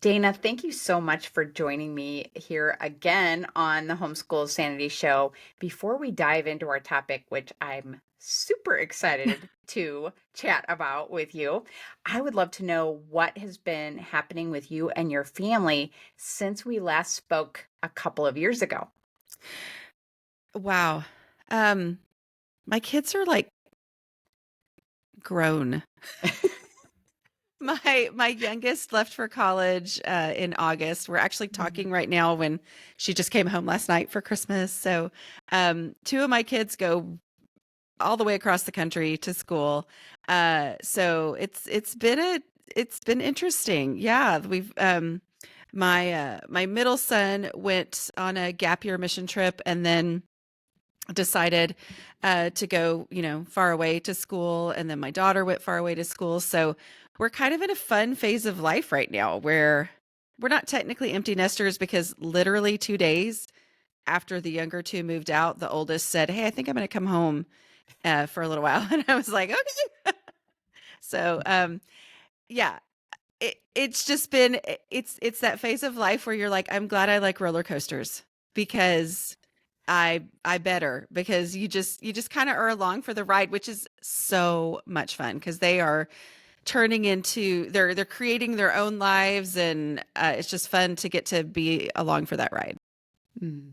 Dana, thank you so much for joining me here again on the Homeschool Sanity Show. Before we dive into our topic, which I'm super excited to chat about with you, I would love to know what has been happening with you and your family since we last spoke a couple of years ago. Wow. Um, my kids are like grown. My youngest left for college in August. We're actually Mhm. talking right now when she just came home last night for Christmas. So, two of my kids go all the way across the country to school. So it's been interesting. Yeah, we've my middle son went on a gap year mission trip and then decided to go, far away to school. And then my daughter went far away to school. So we're kind of in a fun phase of life right now where we're not technically empty nesters because literally 2 days after the younger two moved out, the oldest said, "Hey, I think I'm going to come home for a little while." And I was like, okay. So, yeah, it's just been, it's that phase of life where you're like, I'm glad I like roller coasters because I better because you just kind of are along for the ride, which is so much fun because they are turning into they're creating their own lives and it's just fun to get to be along for that ride. Mm.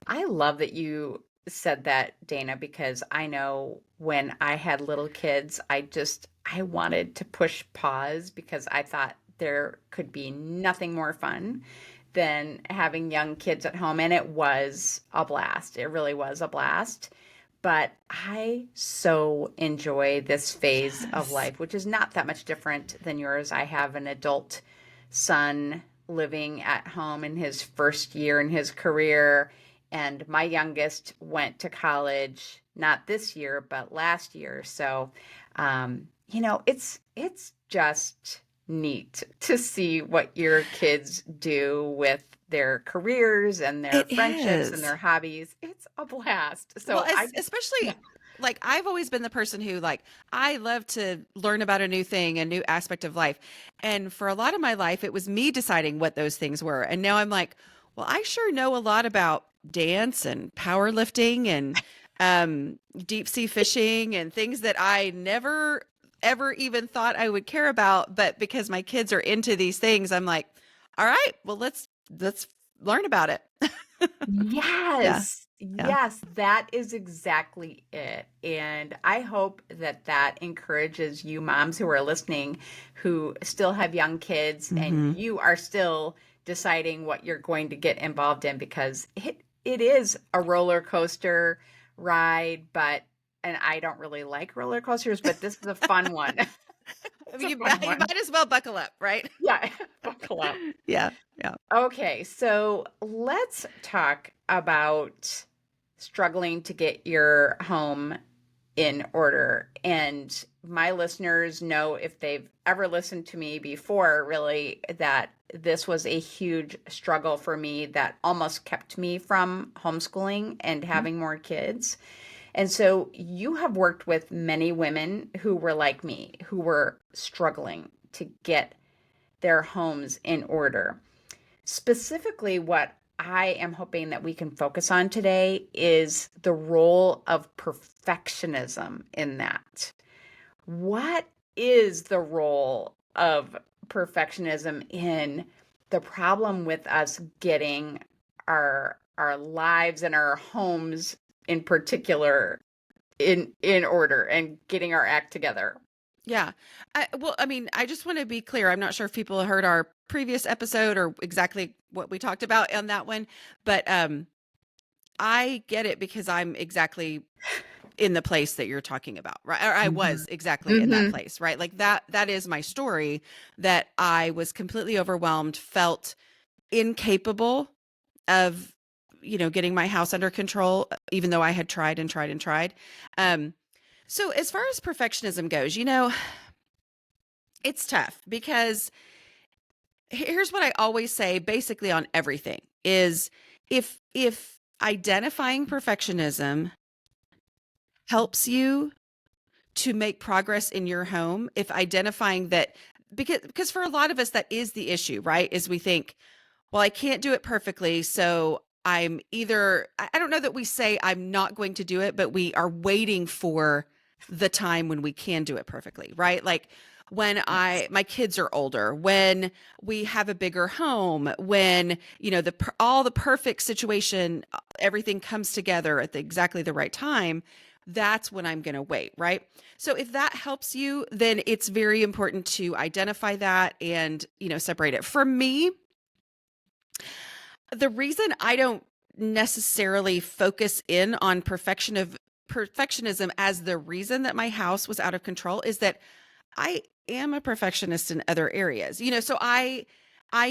I love that you said that, Dana, because I know when I had little kids, I wanted to push pause because I thought there could be nothing more fun than having young kids at home. And it was a blast. It really was a blast. But I so enjoy this phase of Yes. life, which is not that much different than yours. I have an adult son living at home in his first year in his career, and my youngest went to college not this year but last year. So, it's just neat to see what your kids do with their careers and their It friendships and is. their hobbies. It's a blast. Well, So I yeah. especially like I've always been the person who like I love to learn about a new thing, a new aspect of life. And for a lot of my life it was me deciding what those things were. And now I'm like, well, I sure know a lot about dance and powerlifting and deep sea fishing and things that I never ever even thought I would care about, but because my kids are into these things, I'm like, all right, well, let's learn about it. Yeah. Yes. Yeah. Yes, that is exactly it. And I hope that that encourages you moms who are listening who still have young kids and Mhm. you are still deciding what you're going to get involved in because it is a roller coaster ride, but and I don't really like roller coasters, but this is a fun one. I It's mean, a fun you one. might as well buckle up, right? Yeah, buckle up. Yeah, yeah. Okay, so let's talk about struggling to get your home in order. And my listeners know if they've ever listened to me before, really, that this was a huge struggle for me that almost kept me from homeschooling and Mhm. having more kids. And so you have worked with many women who were like me, who were struggling to get their homes in order. Specifically, what I am hoping that we can focus on today is the role of perfectionism in that. What is the role of perfectionism in the problem with us getting our lives and our homes in particular in order and getting our act together? Yeah. Well, I mean, I just want to be clear. I'm not sure if people heard our previous episode or exactly what we talked about on that one, but I get it because I'm exactly in the place that you're talking about, right? Or I Mhm. was exactly in that Mhm. place, right? Like that is my story that I was completely overwhelmed, felt incapable of getting my house under control even though I had tried and tried and tried. um so as far as perfectionism goes, it's tough because here's what I always say basically on everything is if identifying perfectionism helps you to make progress in your home, if identifying that because for a lot of us, that is the issue, right? Is we think, well, I can't do it perfectly. So I'm either, I don't know that we say I'm not going to do it, but we are waiting for the time when we can do it perfectly, right? Like when Yes. my kids are older, when we have a bigger home, when, all the perfect situation, everything comes together at exactly the right time. That's when I'm going to wait, right? So if that helps you, then it's very important to identify that and, separate it. For me, the reason I don't necessarily focus in on perfectionism as the reason that my house was out of control is that I am a perfectionist in other areas. So I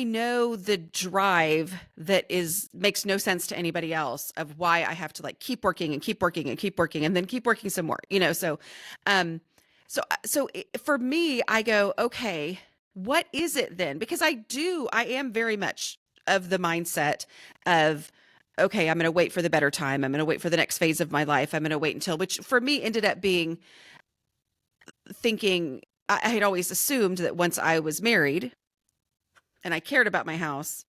know the drive that is makes no sense to anybody else of why I have to like keep working and keep working and keep working and then keep working some more. Um for me I go, okay, what is it then? Because I am very much of the mindset of, okay, I'm going to wait for the better time. I'm going to wait for the next phase of my life. I'm going to wait until, which for me ended up being thinking, I had always assumed that once I was married and I cared about my house,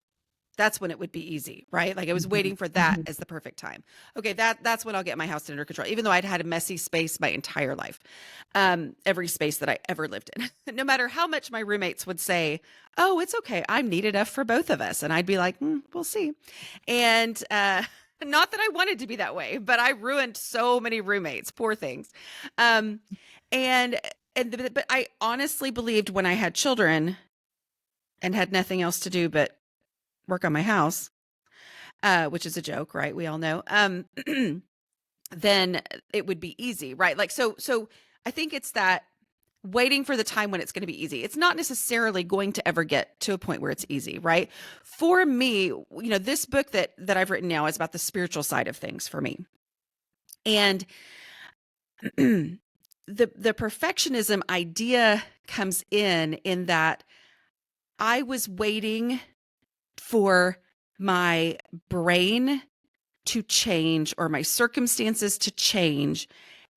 that's when it would be easy, right? Like I was Mhm. waiting for that Mhm. as the perfect time. Okay, that's when I'll get my house under control, even though I'd had a messy space my entire life. Every space that I ever lived in. No matter how much my roommates would say, "Oh, it's okay. I'm neat enough for both of us." And I'd be like, "We'll see." And not that I wanted to be that way, but I ruined so many roommates, poor things. Um and but I honestly believed when I had children and had nothing else to do but work on my house, which is a joke, right? We all know. Then it would be easy, right? Like so I think it's that waiting for the time when it's going to be easy. It's not necessarily going to ever get to a point where it's easy, right? For me, this book that I've written now is about the spiritual side of things for me. And the perfectionism idea comes in that I was waiting for my brain to change or my circumstances to change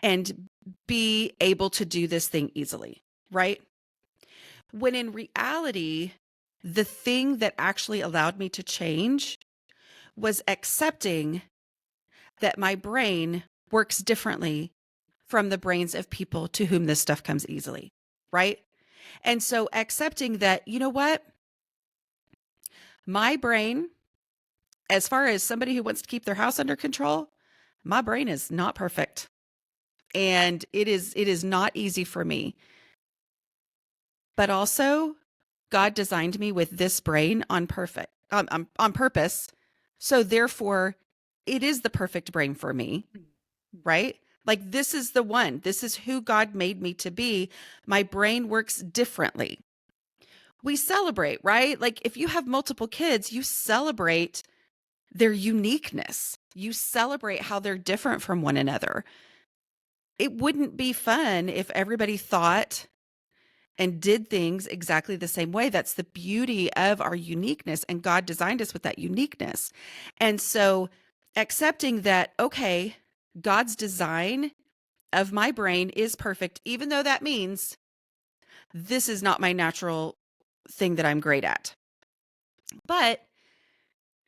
and be able to do this thing easily, right? When in reality, the thing that actually allowed me to change was accepting that my brain works differently from the brains of people to whom this stuff comes easily, right? And so accepting that, you know what? My brain, as far as somebody who wants to keep their house under control, my brain is not perfect. And it is not easy for me. But also, God designed me with this brain on purpose. So therefore, it is the perfect brain for me, right? Like this is the one. This is who God made me to be. My brain works differently. We celebrate, right? Like if you have multiple kids, you celebrate their uniqueness. You celebrate how they're different from one another. It wouldn't be fun if everybody thought and did things exactly the same way. That's the beauty of our uniqueness. And God designed us with that uniqueness. And so accepting that, okay, God's design of my brain is perfect, even though that means this is not my natural thing that I'm great at. But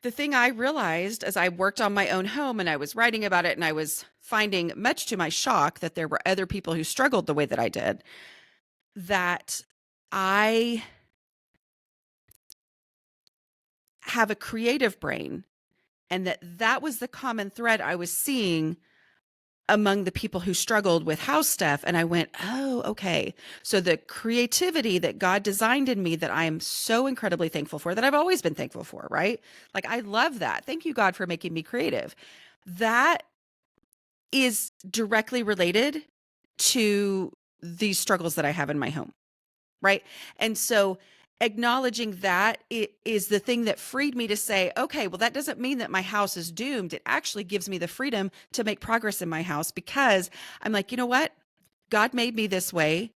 the thing I realized as I worked on my own home and I was writing about it, and I was finding, much to my shock, that there were other people who struggled the way that I did, that I have a creative brain, and that was the common thread I was seeing among the people who struggled with house stuff. And I went, oh, okay. So the creativity that God designed in me, that I am so incredibly thankful for, that I've always been thankful for, right? Like, I love that. Thank you, God, for making me creative. That is directly related to these struggles that I have in my home, right? And so acknowledging that it is the thing that freed me to say, okay, well, that doesn't mean that my house is doomed. It actually gives me the freedom to make progress in my house, because I'm like, you know what? God made me this way.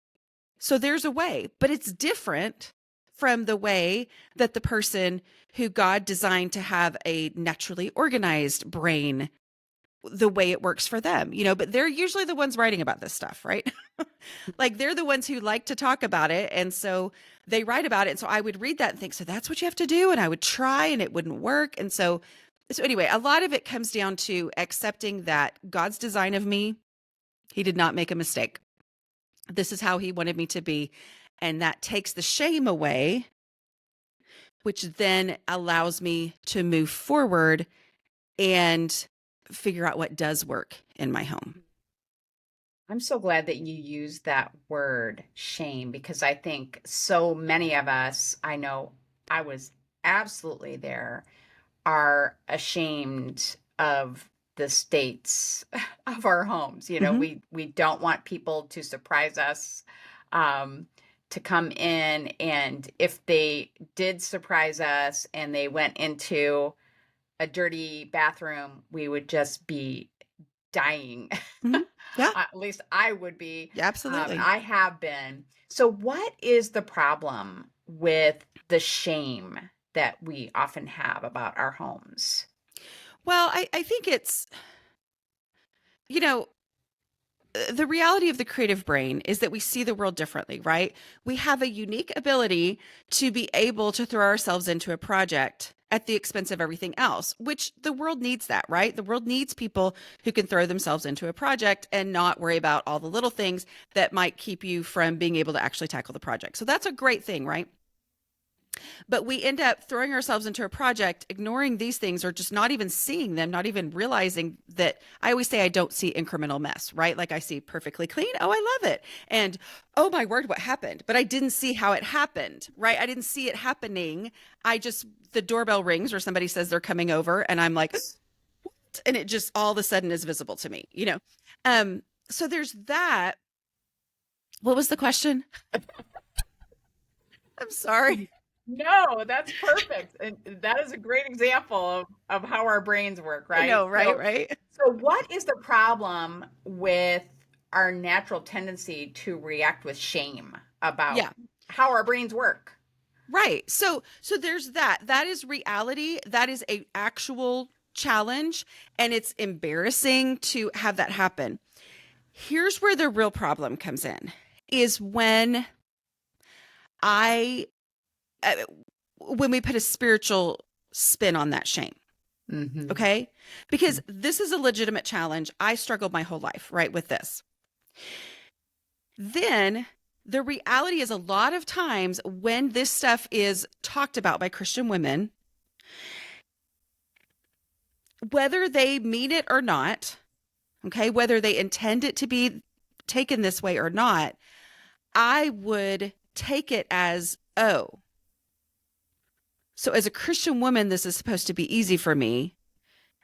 So there's a way, but it's different from the way that the person who God designed to have a naturally organized brain the way it works for them, but they're usually the ones writing about this stuff, right? Like they're the ones who like to talk about it. And so they write about it. And so I would read that and think, so that's what you have to do. And I would try and it wouldn't work. And so anyway, a lot of it comes down to accepting that God's design of me, he did not make a mistake. This is how he wanted me to be. And that takes the shame away, which then allows me to move forward and figure out what does work in my home. I'm so glad that you used that word shame because I think so many of us, I know I was absolutely there, are ashamed of the states of our homes. Hmm. We don't want people to surprise us, um, to come in, and if they did surprise us and they went into a dirty bathroom, we would just be dying. Hmm. Yeah, At least I would be, and absolutely. I have been. So, what is the problem with the shame that we often have about our homes? Well, I think it's, you know, the reality of the creative brain is that we see the world differently, right? We have a unique ability to be able to throw ourselves into a project at the expense of everything else, which the world needs that, right? The world needs people who can throw themselves into a project and not worry about all the little things that might keep you from being able to actually tackle the project. So that's a great thing, right? But we end up throwing ourselves into a project, ignoring these things or just not even seeing them, not even realizing that. I always say I don't see incremental mess, right? Like I see perfectly clean. Oh, I love it. And oh my word, what happened? But I didn't see how it happened, right? I didn't see it happening. The doorbell rings or somebody says they're coming over and I'm like, and it just all of a sudden is visible to me. So there's that. What was the question? I'm sorry. No, that's perfect. And that is a great example of how our brains work, I right? know, right? Right. So what is the problem with our natural tendency to react with shame about Yeah. how our brains work? Right. So there's that. That is reality. That is a actual challenge and it's embarrassing to have that happen. Here's where the real problem comes in is I uh, when we put a spiritual spin on that shame. Hmm. Okay? Because this is a legitimate challenge. I struggled my whole life, right, with this. Then the reality is a lot of times when this stuff is talked about by Christian women, whether they mean it or not, okay, whether they intend it to be taken this way or not, I would take it as, oh, so as a Christian woman, this is supposed to be easy for me.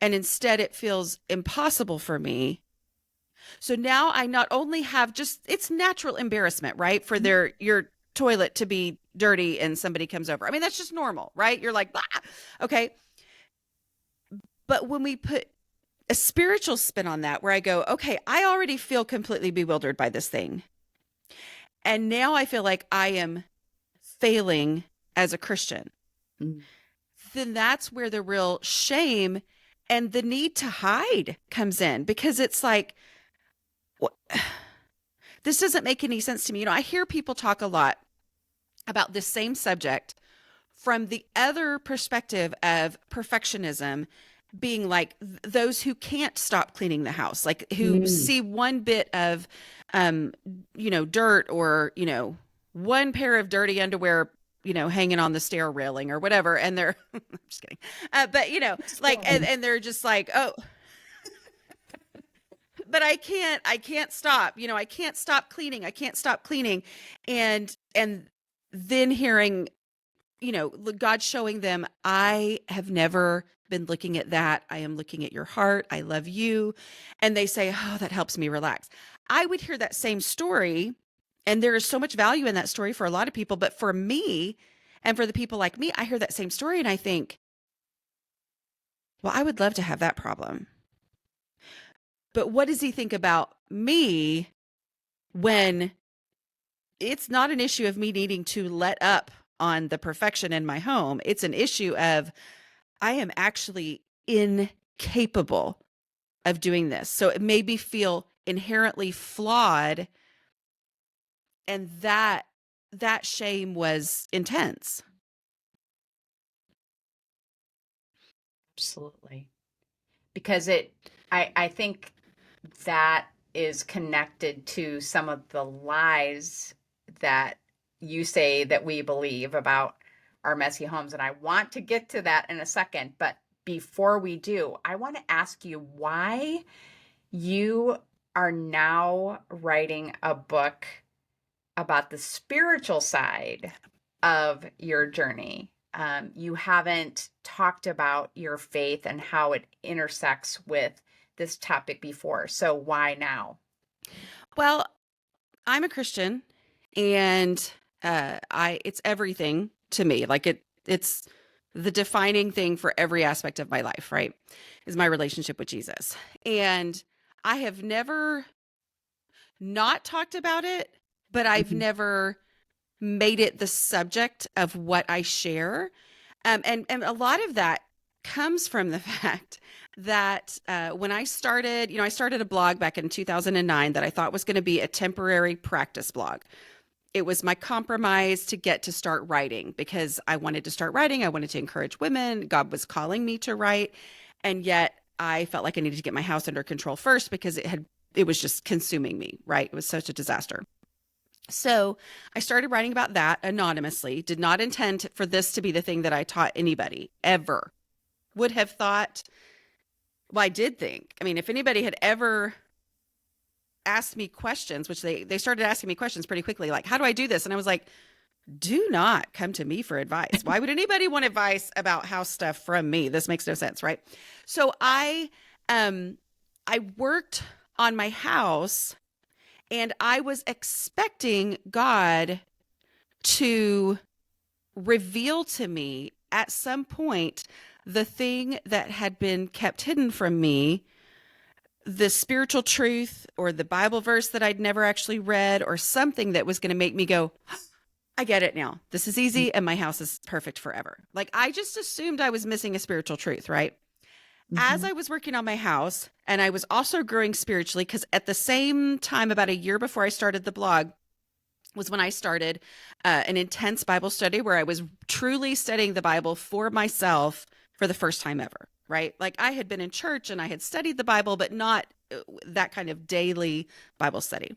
And instead, it feels impossible for me. So now I not only have just, it's natural embarrassment, right? For your toilet to be dirty and somebody comes over. I mean, that's just normal, right? You're like, "Bah." Okay. But when we put a spiritual spin on that, where I go, okay, I already feel completely bewildered by this thing. And now I feel like I am failing as a Christian. Then that's where the real shame and the need to hide comes in because it's like, what? This doesn't make any sense to me. I hear people talk a lot about this same subject from the other perspective of perfectionism being like those who can't stop cleaning the house, like who Mm. see one bit of um dirt or one pair of dirty underwear hanging on the stair railing or whatever and they're I'm just kidding. But It's like fine. and they're just like, "Oh, but I can't stop. I can't stop cleaning. I can't stop cleaning." And then hearing God showing them, I have never been looking at that. I am looking at your heart. I love you. And they say, oh, that helps me relax. I would hear that same story. And there is so much value in that story for a lot of people. But for me and for the people like me, I hear that same story and I think, well, I would love to have that problem. But what does he think about me when it's not an issue of me needing to let up on the perfection in my home? It's an issue of I am actually incapable of doing this. So it made me feel inherently flawed, and that shame was intense. Absolutely. Because I think that is connected to some of the lies that you say that we believe about our messy homes. And I want to get to that in a second. But before we do, I want to ask you why you are now writing a book about the spiritual side of your journey. You haven't talked about your faith and how it intersects with this topic before. So why now? Well, I'm a Christian, and I it's everything to me. Like it's the defining thing for every aspect of my life, right? Is my relationship with Jesus. And I have never not talked about it, but I've Mhm. never made it the subject of what I share. And a lot of that comes from the fact that when I started, I started a blog back in 2009 that I thought was going to be a temporary practice blog. It was my compromise to get to start writing because I wanted to start writing. I wanted to encourage women. God was calling me to write. And yet I felt like I needed to get my house under control first because it was just consuming me, right? It was such a disaster. So I started writing about that anonymously, did not intend for this to be the thing that I taught anybody ever. Would have thought, well, I did think, I mean, if anybody had ever asked me questions, which they started asking me questions pretty quickly, like, how do I do this? And I was like, do not come to me for advice. Why would anybody want advice about house stuff from me? This makes no sense, right? So I worked on my house, and I was expecting God to reveal to me at some point the thing that had been kept hidden from me, the spiritual truth or the Bible verse that I'd never actually read, or something that was going to make me go, I get it now. This is easy and my house is perfect forever. Like I just assumed I was missing a spiritual truth, right? As Mhm. I was working on my house, and I was also growing spiritually, because at the same time, about a year before I started the blog, was when I started an intense Bible study where I was truly studying the Bible for myself for the first time ever, right? Like I had been in church and I had studied the Bible, but not that kind of daily Bible study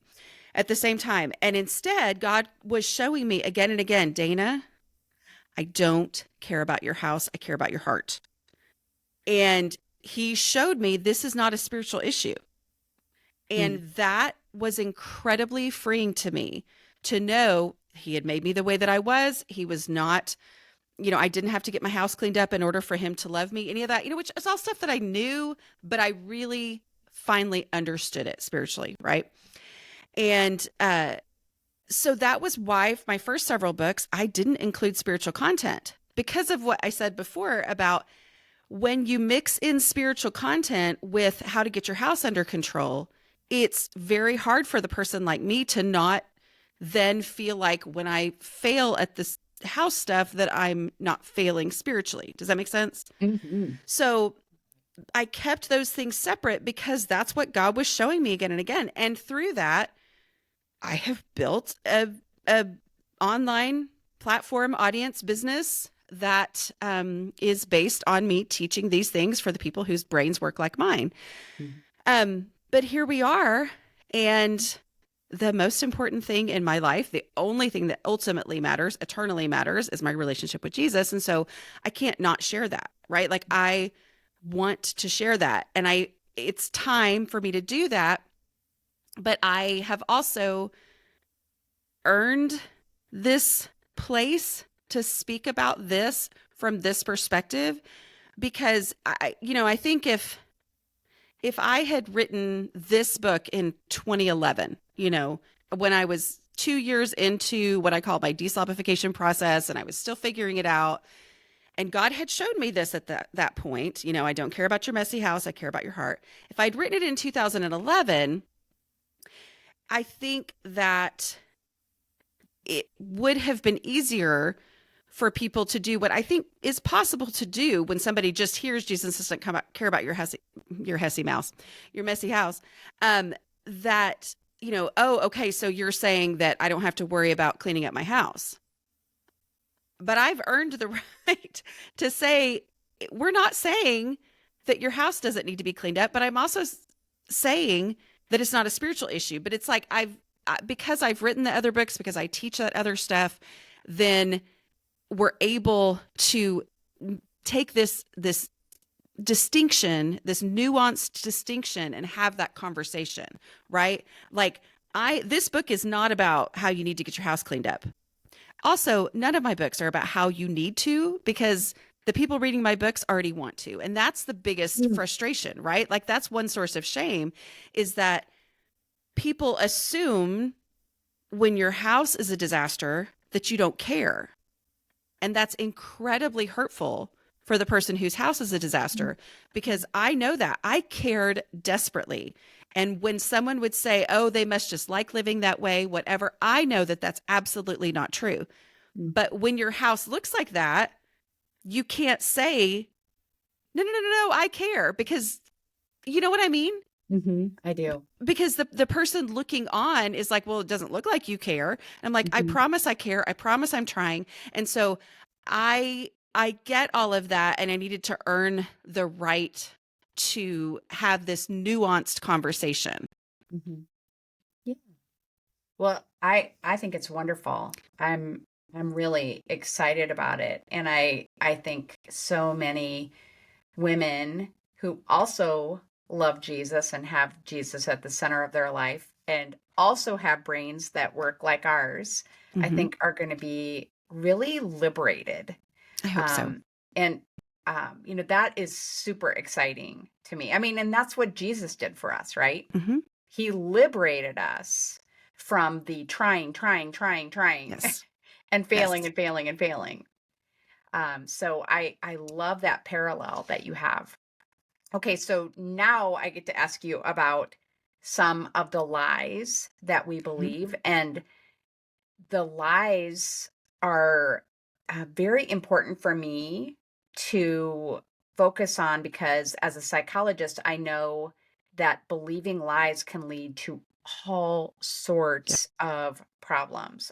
at the same time. And instead, God was showing me again and again, Dana, I don't care about your house. I care about your heart. And he showed me this is not a spiritual issue. Mm. And that was incredibly freeing to me to know he had made me the way that I was. He was not, I didn't have to get my house cleaned up in order for him to love me, any of that, which is all stuff that I knew, but I really finally understood it spiritually. Right. And so that was why my first several books, I didn't include spiritual content because of what I said before about when you mix in spiritual content with how to get your house under control, it's very hard for the person like me to not then feel like when I fail at this house stuff that I'm not failing spiritually. Does that make sense? Mhm. So I kept those things separate because that's what God was showing me again and again. And through that, I have built a online platform audience business that is based on me teaching these things for the people whose brains work like mine. Mhm. But here we are, and the most important thing in my life, the only thing that ultimately matters, eternally matters, is my relationship with Jesus. And so I can't not share that, right? Like I want to share that, and it's time for me to do that. But I have also earned this place to speak about this from this perspective because I think if I had written this book in 2011, when I was 2 years into what I call my deslobification process and I was still figuring it out, and God had showed me this at that point, I don't care about your messy house, I care about your heart. If I'd written it in 2011, I think that it would have been easier for people to do what I think is possible to do when somebody just hears Jesus doesn't care about your your messy house. That, oh, okay, so you're saying that I don't have to worry about cleaning up my house. But I've earned the right to say, we're not saying that your house doesn't need to be cleaned up, but I'm also saying that it's not a spiritual issue. But it's like because I've written the other books, because I teach that other stuff, then we're able to take this distinction, this nuanced distinction, and have that conversation, right? Like, this book is not about how you need to get your house cleaned up. Also, none of my books are about how you need to, because the people reading my books already want to. And that's the biggest frustration, right? Like, that's one source of shame, is that people assume when your house is a disaster that you don't care. And that's incredibly hurtful for the person whose house is a disaster, because I know that I cared desperately. And when someone would say, oh, they must just like living that way, whatever, I know that that's absolutely not true. But when your house looks like that, you can't say, no, I care, because you know what I mean? I do. Because the person looking on is like, well, it doesn't look like you care. And I'm like, I promise I care. I promise I'm trying. And so I get all of that, and I needed to earn the right to have this nuanced conversation. Yeah. Well, I think it's wonderful. I'm really excited about it. And I think so many women who also love Jesus and have Jesus at the center of their life and also have brains that work like ours, I think are going to be really liberated. I hope so. And that is super exciting to me. I mean, and that's what Jesus did for us, right? He liberated us from the trying, Yes. and failing Yes. and failing and failing. So I love that parallel that you have. Okay, so now I get to ask you about some of the lies that we believe, and the lies are very important for me to focus on, because as a psychologist, I know that believing lies can lead to all Yeah. sorts of problems,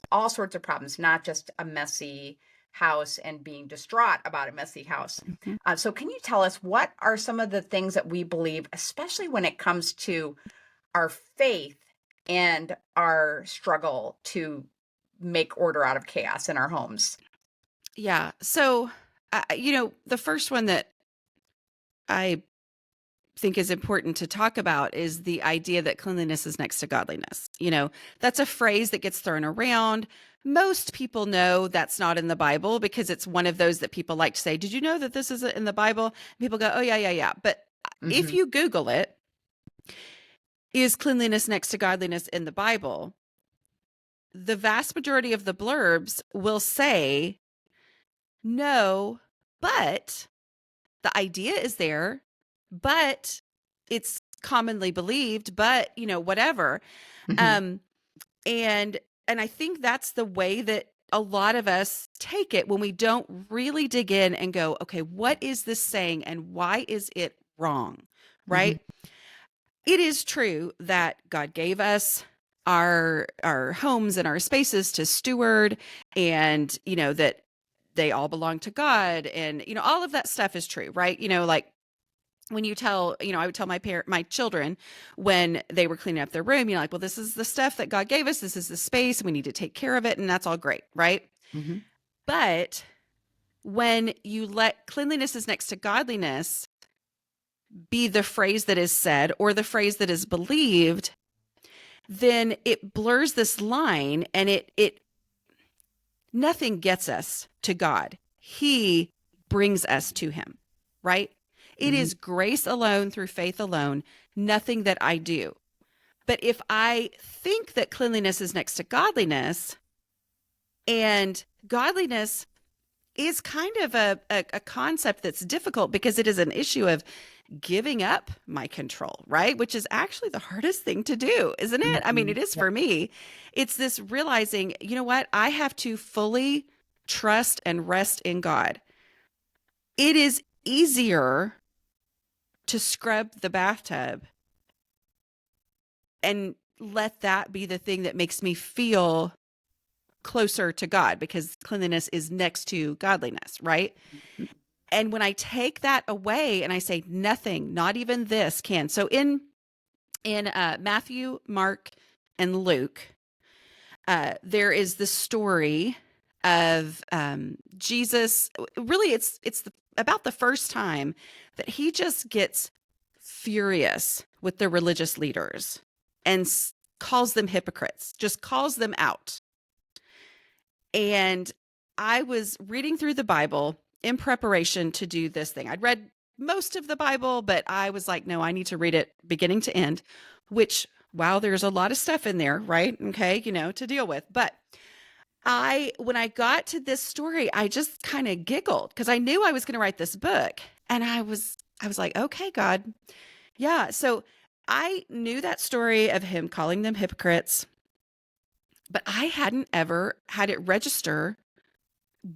not just a messy house and being distraught about a messy house. So, can you tell us what are some of the things that we believe, especially when it comes to our faith and our struggle to make order out of chaos in our homes? Yeah. So, the first one that I think is important to talk about is the idea that cleanliness is next to godliness. That's a phrase that gets thrown around. Most people know that's not in the Bible, because it's one of those that people like to say, did you know that this isn't in the Bible? People go, oh, yeah. But if you Google it, is cleanliness next to godliness in the Bible? The vast majority of the blurbs will say, no, but the idea is there, but it's commonly believed, but whatever. Um, and I think that's the way that a lot of us take it when we don't really dig in and go, okay, what is this saying and why is it wrong? Right? It is true that God gave us our homes and our spaces to steward, and that they all belong to God, and all of that stuff is true, right? Like, when you tell, I would tell my children when they were cleaning up their room, like, well, this is the stuff that God gave us. This is the space. We need to take care of it. And that's all great. Right. But when you let cleanliness is next to godliness be the phrase that is said or the phrase that is believed, then it blurs this line, and it nothing gets us to God. He brings us to him, right? It is grace alone through faith alone, nothing that I do. But if I think that cleanliness is next to godliness, and godliness is kind of a concept that's difficult, because it is an issue of giving up my control, right? Which is actually the hardest thing to do, isn't it? I mean, it is for me. It's this realizing, you know what? I have to fully trust and rest in God. It is easier to scrub the bathtub and let that be the thing that makes me feel closer to God, because cleanliness is next to godliness, right? And when I take that away and I say nothing, not even this can. So in Matthew, Mark, and Luke, there is the story of Jesus. Really, about the first time that he just gets furious with the religious leaders and calls them hypocrites, just calls them out. And I was reading through the Bible in preparation to do this thing. I'd read most of the Bible, but I was like, no, I need to read it beginning to end, which, wow, there's a lot of stuff in there, right? Okay, to deal with. But when I got to this story, I just kind of giggled because I knew I was going to write this book. And I was like, okay, God. Yeah. So I knew that story of him calling them hypocrites, but I hadn't ever had it register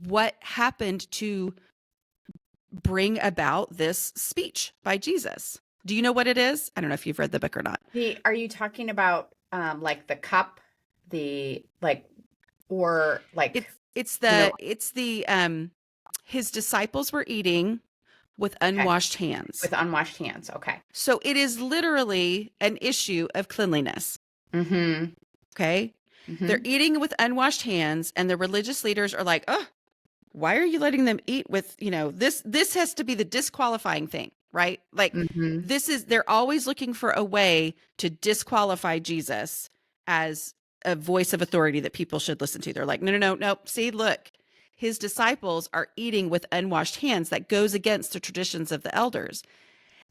what happened to bring about this speech by Jesus. Do you know what it is? I don't know if you've read the book or not. Are you talking about like the cup, the like, or like, It's you know, the his disciples were eating with okay, unwashed hands. with unwashed hands? Okay. So it is literally an issue of cleanliness. Mm-hmm. Okay. They're Mm-hmm. eating with unwashed hands, and the religious leaders are like, oh, why are you letting them eat with, this has to be the disqualifying thing, right? Like, Mm-hmm. they're always looking for a way to disqualify Jesus as a voice of authority that people should listen to. They're like, no, no, no, no. See, look, his disciples are eating with unwashed hands. That goes against the traditions of the elders.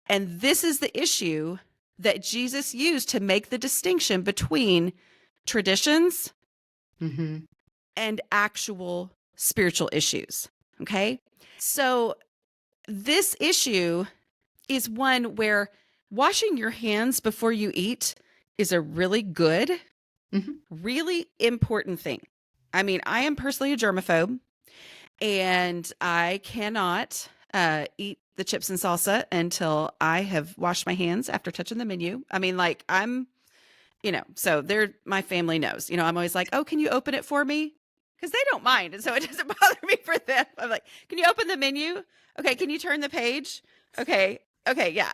And this is the issue that Jesus used to make the distinction between traditions Mm-hmm. and actual spiritual issues. Okay. So this issue is one where washing your hands before you eat is a really good, Mm-hmm. really important thing. I mean, I am personally a germaphobe, and I cannot eat the chips and salsa until I have washed my hands after touching the menu. I mean, like, so my family knows, I'm always like, oh, can you open it for me? Because they don't mind. And so it doesn't bother me for them. I'm like, can you open the menu? Okay. Can you turn the page? Okay. Okay. Yeah.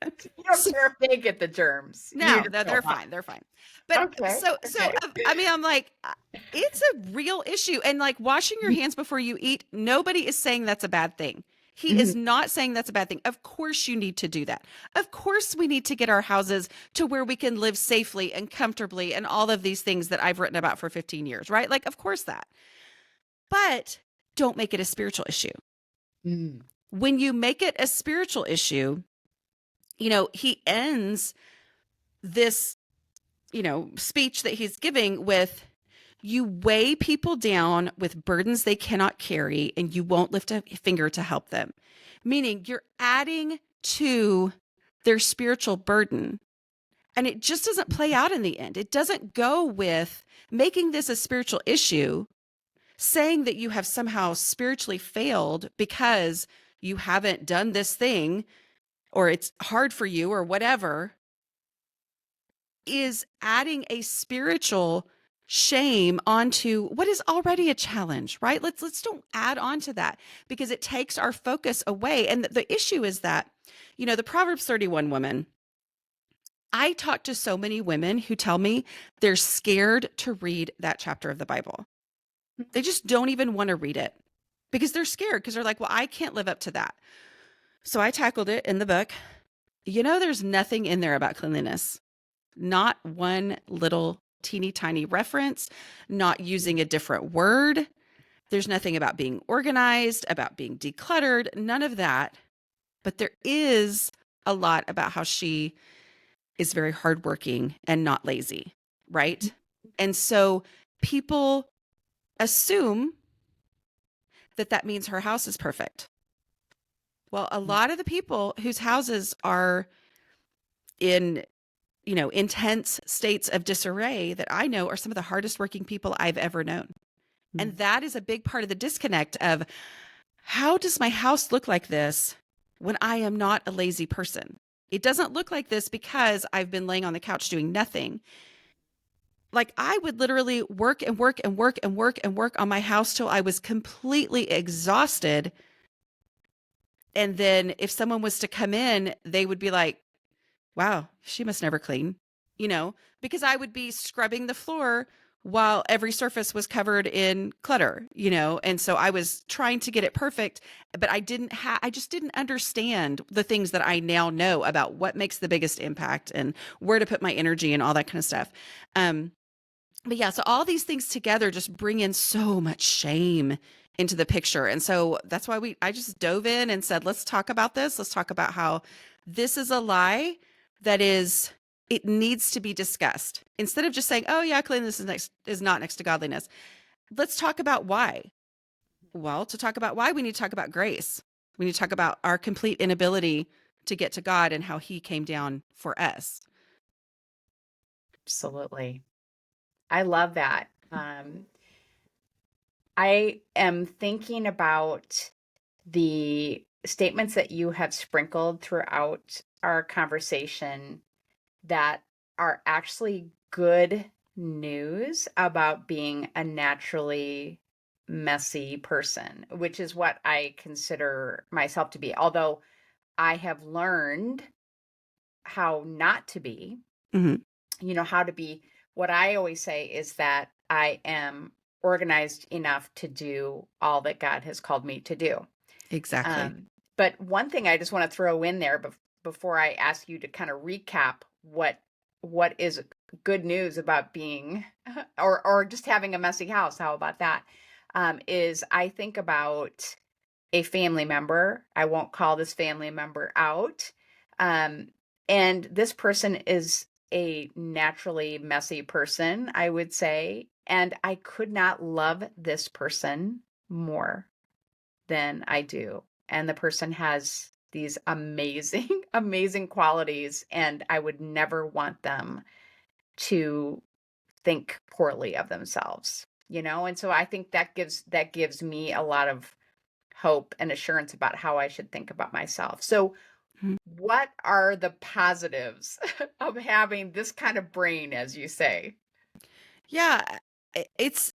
You don't care if they get the germs. You No, just no, they're don't want. fine. They're fine. But Okay. so Okay. I mean, I'm like, it's a real issue. And like, washing your hands before you eat, nobody is saying that's a bad thing. He Mm-hmm. is not saying that's a bad thing. Of course, you need to do that. Of course, we need to get our houses to where we can live safely and comfortably and all of these things that I've written about for 15 years, right? Like, of course that. But don't make it a spiritual issue. Mm-hmm. When you make it a spiritual issue, he ends this, speech that he's giving with, you weigh people down with burdens they cannot carry, and you won't lift a finger to help them. Meaning you're adding to their spiritual burden. And it just doesn't play out in the end. It doesn't go with making this a spiritual issue, saying that you have somehow spiritually failed because you haven't done this thing, or it's hard for you, or whatever, is adding a spiritual shame onto what is already a challenge, right? Let's don't add on to that, because it takes our focus away. And the issue is that, the Proverbs 31 woman, I talk to so many women who tell me they're scared to read that chapter of the Bible. They just don't even want to read it because they're scared, because they're like, well, I can't live up to that. So I tackled it in the book. There's nothing in there about cleanliness. Not one little teeny tiny reference, not using a different word. There's nothing about being organized, about being decluttered, none of that. But there is a lot about how she is very hardworking and not lazy, right? And so people assume that that means her house is perfect. Well, a lot of the people whose houses are in, intense states of disarray that I know are some of the hardest working people I've ever known. And Mm. that is a big part of the disconnect of how does my house look like this when I am not a lazy person? It doesn't look like this because I've been laying on the couch doing nothing. Like I would literally work and work and work and work and work on my house till I was completely exhausted. And then if someone was to come in, they would be like, wow, she must never clean, because I would be scrubbing the floor while every surface was covered in clutter. And so I was trying to get it perfect, but I just didn't understand the things that I now know about what makes the biggest impact and where to put my energy and all that kind of stuff. Um, but yeah, so all these things together just bring in so much shame into the picture. And so that's why I just dove in and said, let's talk about this. Let's talk about how this is a lie that it needs to be discussed. Instead of just saying, oh yeah, cleanliness is not next to godliness. Let's talk about why. Well, to talk about why, we need to talk about grace. We need to talk about our complete inability to get to God and how he came down for us. Absolutely. I love that. I am thinking about the statements that you have sprinkled throughout our conversation that are actually good news about being a naturally messy person, which is what I consider myself to be. Although I have learned how not to be, Mhm. how to be, what I always say is that I am organized enough to do all that God has called me to do. Exactly. Um, but one thing I just want to throw in there before I ask you to kind of recap what is good news about being or just having a messy house. How about that? Is I think about a family member. I won't call this family member out. Um, and this person is a naturally messy person, I would say. And I could not love this person more than I do. And the person has these amazing, amazing qualities. And I would never want them to think poorly of themselves. And so I think that gives me a lot of hope and assurance about how I should think about myself. So, Mhm. what are the positives of having this kind of brain, as you say? Yeah, it's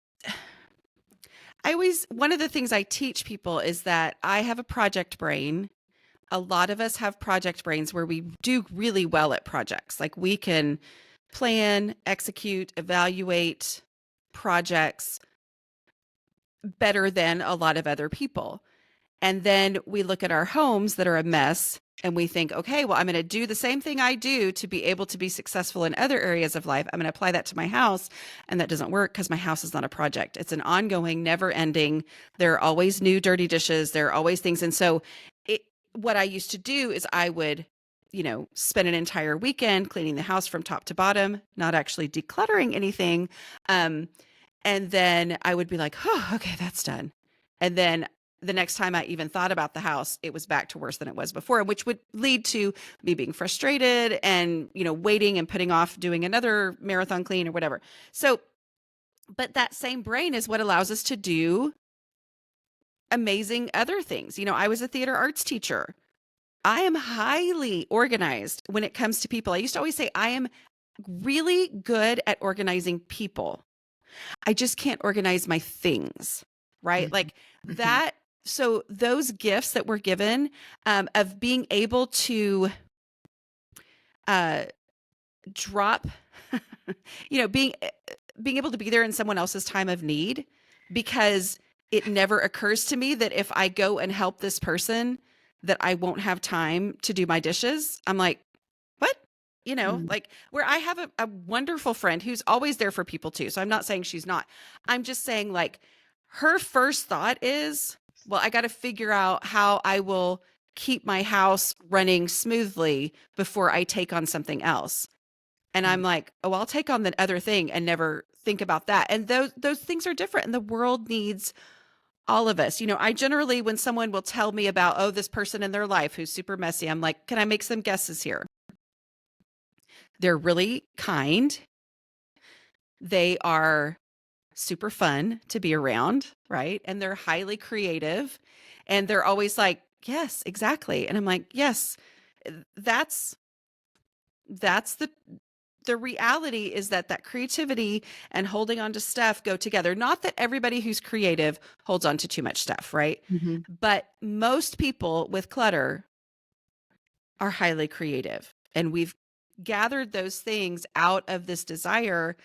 one of the things I teach people is that I have a project brain. A lot of us have project brains where we do really well at projects. Like we can plan, execute, evaluate projects better than a lot of other people. And then we look at our homes that are a mess and we think, okay, well, I'm going to do the same thing I do to be able to be successful in other areas of life. I'm going to apply that to my house. And that doesn't work because my house is not a project. It's an ongoing, never ending. There are always new dirty dishes. There are always things. And so what I used to do is I would, spend an entire weekend cleaning the house from top to bottom, not actually decluttering anything. Um, and then I would be like, oh, okay, that's done. And then the next time I even thought about the house, it was back to worse than it was before, which would lead to me being frustrated and, waiting and putting off doing another marathon clean or whatever. So, but that same brain is what allows us to do amazing other things. I was a theater arts teacher. I am highly organized when it comes to people. I used to always say I am really good at organizing people. I just can't organize my things, right? Mhm, Like mhm, that. So those gifts that we're given of being able to uh, drop, being able to be there in someone else's time of need, because it never occurs to me that if I go and help this person, that I won't have time to do my dishes. I'm like, what? mm, Like where I have a wonderful friend who's always there for people too. So I'm not saying she's not. I'm just saying like her first thought is, well, I got to figure out how I will keep my house running smoothly before I take on something else. And I'm mm. like, oh, I'll take on the other thing and never think about that. And those things are different and the world needs all of us. I generally, when someone will tell me about, oh, this person in their life who's super messy, I'm like, can I make some guesses here? They're really kind. They are super fun to be around, right? And they're highly creative and they're always like, yes, exactly. And I'm like, yes, that's the reality is that creativity and holding on to stuff go together. Not that everybody who's creative holds on to too much stuff, right? Mhm. But most people with clutter are highly creative. And we've gathered those things out of this desire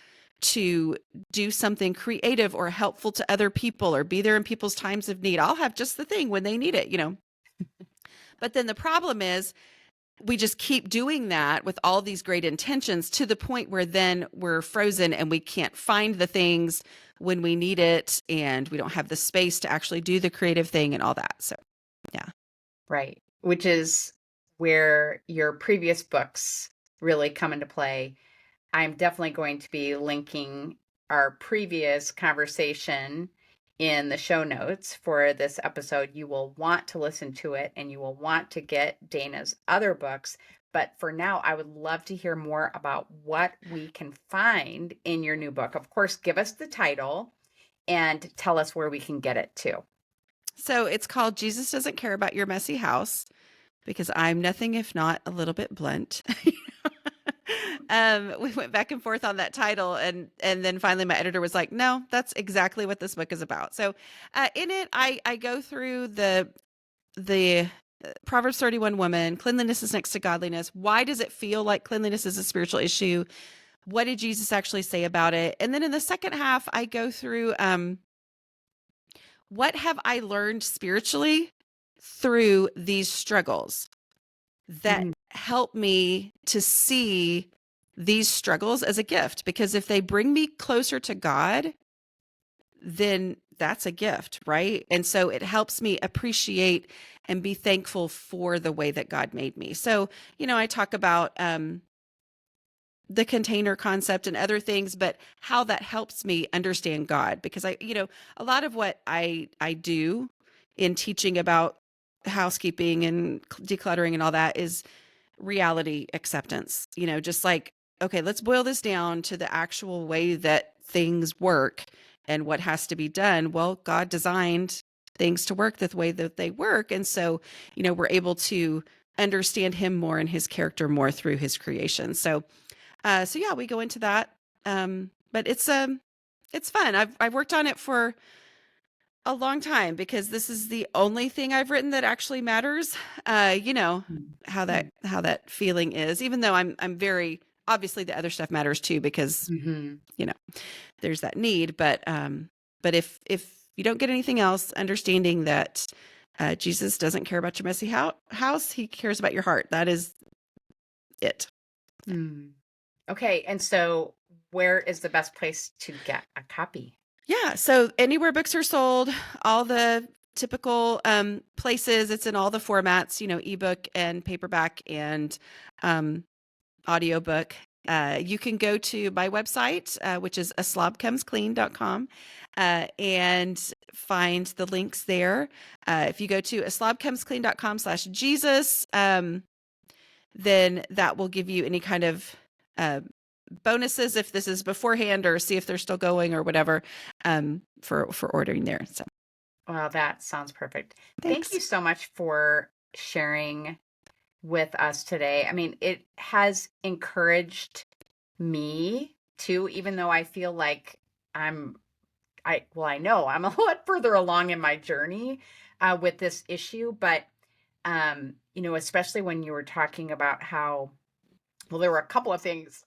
to do something creative or helpful to other people or be there in people's times of need. I'll have just the thing when they need it. But then the problem is we just keep doing that with all these great intentions to the point where then we're frozen and we can't find the things when we need it and we don't have the space to actually do the creative thing and all that. So, yeah. Right. Which is where your previous books really come into play. I'm definitely going to be linking our previous conversation in the show notes for this episode. You will want to listen to it and you will want to get Dana's other books. But for now, I would love to hear more about what we can find in your new book. Of course, give us the title and tell us where we can get it too. So it's called Jesus Doesn't Care About Your Messy House because I'm nothing if not a little bit blunt. We went back and forth on that title, and then finally my editor was like, "No, that's exactly what this book is about." So, in it, I go through the Proverbs 31 woman. Cleanliness is next to godliness. Why does it feel like cleanliness is a spiritual issue? What did Jesus actually say about it? And then in the second half, I go through what have I learned spiritually through these struggles that Mm, help me to see these struggles as a gift, because if they bring me closer to God, then that's a gift, right? And so it helps me appreciate and be thankful for the way that God made me. So, I talk about the container concept and other things, but how that helps me understand God, because a lot of what I do in teaching about housekeeping and decluttering and all that is reality acceptance. Just like, okay, let's boil this down to the actual way that things work and what has to be done. Well, God designed things to work the way that they work. And so, we're able to understand him more and his character more through his creation. So yeah, we go into that. But it's fun. I've worked on it for a long time because this is the only thing I've written that actually matters. You know mm, how mm, that feeling is, even though I'm very obviously the other stuff matters too, because mhm. you know there's that need. But if you don't get anything else, understanding that Jesus doesn't care about your messy house, he cares about your heart. That is it. Mm. Okay, and so where is the best place to get a copy? Yeah. So anywhere books are sold, all the typical places, it's in all the formats, ebook and paperback and um, audiobook. You can go to my website, which is aslobcomesclean.com, and find the links there. If you go to aslobcomesclean.com/Jesus, then that will give you any kind of uh, bonuses if this is beforehand, or see if they're still going or whatever, for ordering there. So Well, that sounds perfect. Thank you thanks. so much for sharing with us today. I mean, it has encouraged me too, even though I feel like I'm I know I'm a lot further along in my journey with this issue, but especially when you were talking about how, well, there were a couple of things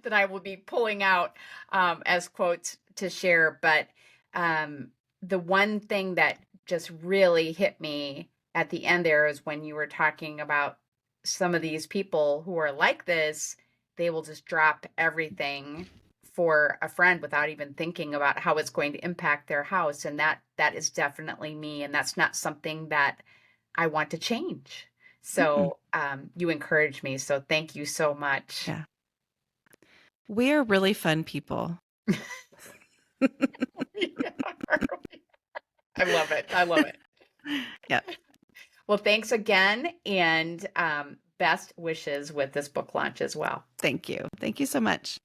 that I will be pulling out as quotes to share. But um, the one thing that just really hit me at the end there is when you were talking about some of these people who are like this, they will just drop everything for a friend without even thinking about how it's going to impact their house. And that is definitely me. And that's not something that I want to change. Mm-mm. So you encourage me. So thank you so much. Yeah, we are really fun people. I love it. I love it. Yeah, Well, thanks again, and best wishes with this book launch as well. thank you so much.